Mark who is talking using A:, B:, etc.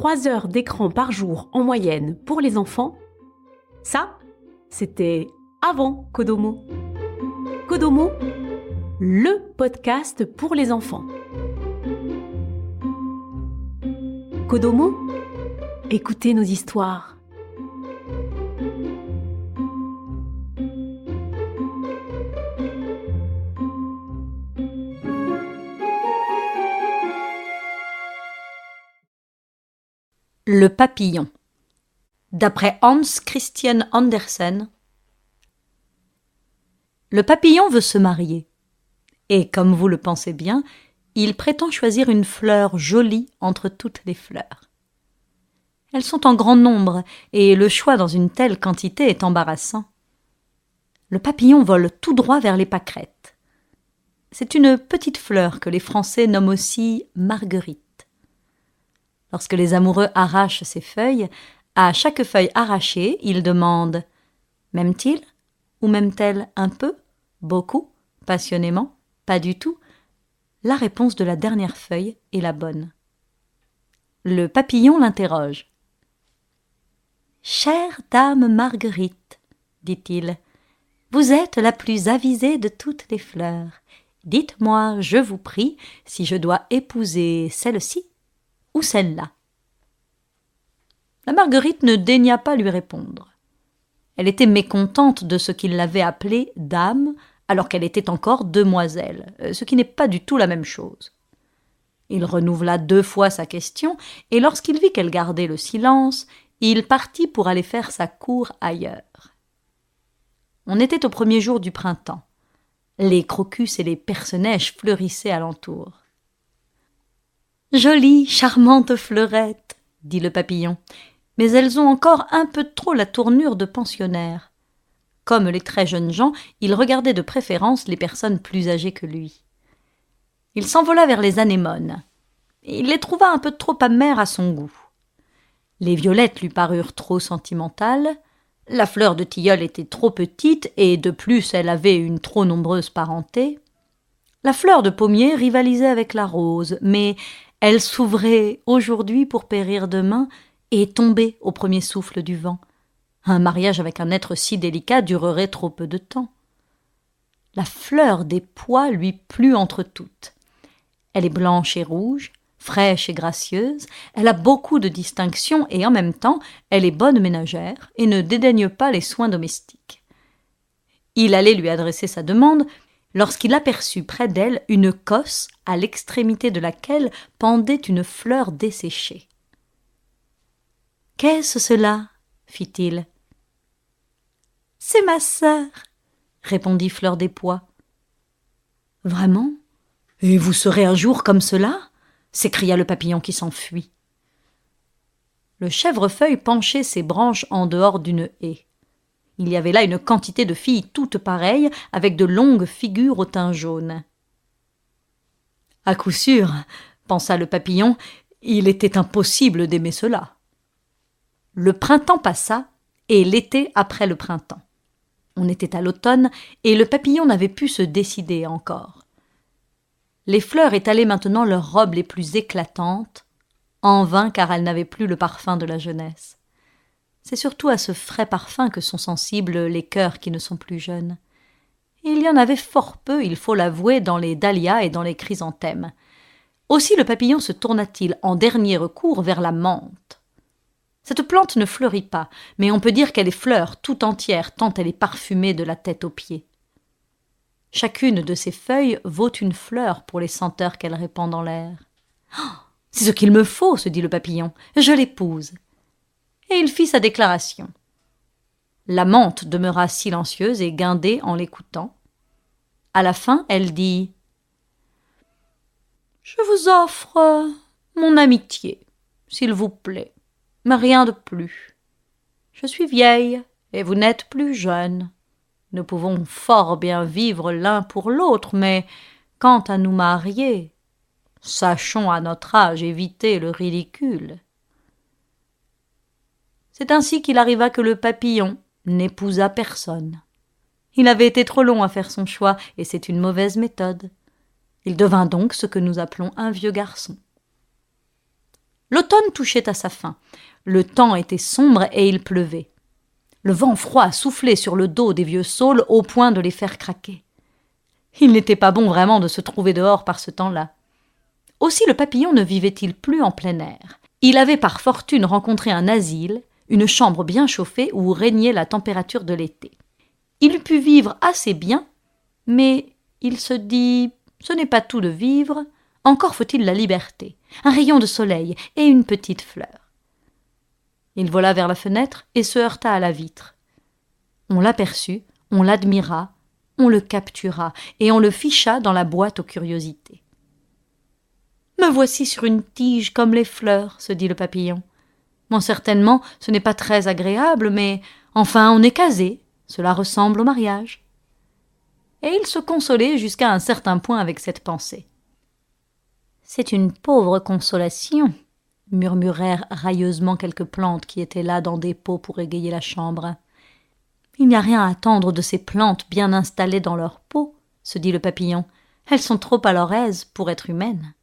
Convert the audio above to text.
A: 3 heures d'écran par jour en moyenne pour les enfants, ça, c'était avant Kodomo. Kodomo, le podcast pour les enfants. Kodomo, écoutez nos histoires.
B: Le papillon. D'après Hans Christian Andersen, le papillon veut se marier. Et comme vous le pensez bien, il prétend choisir une fleur jolie entre toutes les fleurs. Elles sont en grand nombre et le choix dans une telle quantité est embarrassant. Le papillon vole tout droit vers les pâquerettes. C'est une petite fleur que les Français nomment aussi marguerite. Lorsque les amoureux arrachent ces feuilles, à chaque feuille arrachée, ils demandent « M'aime-t-il ou m'aime-t-elle un peu, beaucoup, passionnément, pas du tout ?» La réponse de la dernière feuille est la bonne. Le papillon l'interroge. « Chère dame Marguerite, dit-il, vous êtes la plus avisée de toutes les fleurs. Dites-moi, je vous prie, si je dois épouser celle-ci ou celle-là. » La Marguerite ne daigna pas lui répondre. Elle était mécontente de ce qu'il l'avait appelée dame, alors qu'elle était encore demoiselle, ce qui n'est pas du tout la même chose. Il renouvela 2 fois sa question, et lorsqu'il vit qu'elle gardait le silence, il partit pour aller faire sa cour ailleurs. On était au premier jour du printemps. Les crocus et les perce-neige fleurissaient alentour. « Jolie, charmante fleurette, dit le papillon, mais elles ont encore un peu trop la tournure de pensionnaires. » Comme les très jeunes gens, il regardait de préférence les personnes plus âgées que lui. Il s'envola vers les anémones. Il les trouva un peu trop amères à son goût. Les violettes lui parurent trop sentimentales, la fleur de tilleul était trop petite et de plus elle avait une trop nombreuse parenté. La fleur de pommier rivalisait avec la rose, mais elle s'ouvrait aujourd'hui pour périr demain et tomber au premier souffle du vent. Un mariage avec un être si délicat durerait trop peu de temps. La fleur des pois lui plut entre toutes. Elle est blanche et rouge, fraîche et gracieuse, elle a beaucoup de distinctions et en même temps, elle est bonne ménagère et ne dédaigne pas les soins domestiques. Il allait lui adresser sa demande lorsqu'il aperçut près d'elle une cosse à l'extrémité de laquelle pendait une fleur desséchée. « Qu'est-ce cela ?» fit-il. « C'est ma sœur, » répondit Fleur des Pois. « Vraiment ? Et vous serez un jour comme cela ?» s'écria le papillon qui s'enfuit. Le chèvrefeuille penchait ses branches en dehors d'une haie. Il y avait là une quantité de filles toutes pareilles, avec de longues figures au teint jaune. « À coup sûr, pensa le papillon, il était impossible d'aimer cela. » Le printemps passa, et l'été après le printemps. On était à l'automne, et le papillon n'avait pu se décider encore. Les fleurs étalaient maintenant leurs robes les plus éclatantes, en vain car elles n'avaient plus le parfum de la jeunesse. C'est surtout à ce frais parfum que sont sensibles les cœurs qui ne sont plus jeunes. Et il y en avait fort peu, il faut l'avouer, dans les dahlias et dans les chrysanthèmes. Aussi le papillon se tourna-t-il en dernier recours vers la menthe. Cette plante ne fleurit pas, mais on peut dire qu'elle est fleur tout entière tant elle est parfumée de la tête aux pieds. Chacune de ses feuilles vaut une fleur pour les senteurs qu'elle répand dans l'air. Oh, « C'est ce qu'il me faut, se dit le papillon, je l'épouse. » Et il fit sa déclaration. La menthe demeura silencieuse et guindée en l'écoutant. À la fin, elle dit « Je vous offre mon amitié, s'il vous plaît, mais rien de plus. Je suis vieille et vous n'êtes plus jeune. Nous pouvons fort bien vivre l'un pour l'autre, mais quant à nous marier, sachons à notre âge éviter le ridicule. » C'est ainsi qu'il arriva que le papillon n'épousa personne. Il avait été trop long à faire son choix, et c'est une mauvaise méthode. Il devint donc ce que nous appelons un vieux garçon. L'automne l'excursion touchait à sa fin. Le temps était sombre et il pleuvait. Le vent froid soufflait sur le dos des vieux saules au point de les faire craquer. Il n'était pas bon vraiment de se trouver dehors par ce temps-là. Aussi le papillon ne vivait-il plus en plein air. Il avait par fortune rencontré un asile, une chambre bien chauffée où régnait la température de l'été. Il put vivre assez bien, mais il se dit « ce n'est pas tout de vivre, encore faut-il la liberté, un rayon de soleil et une petite fleur ». Il vola vers la fenêtre et se heurta à la vitre. On l'aperçut, on l'admira, on le captura et on le ficha dans la boîte aux curiosités. « Me voici sur une tige comme les fleurs, se dit le papillon. Bon, certainement, ce n'est pas très agréable, mais enfin on est casé, cela ressemble au mariage. » Et il se consolait jusqu'à un certain point avec cette pensée. « C'est une pauvre consolation, » murmurèrent railleusement quelques plantes qui étaient là dans des pots pour égayer la chambre. « Il n'y a rien à attendre de ces plantes bien installées dans leur pot, » se dit le papillon. « Elles sont trop à leur aise pour être humaines. »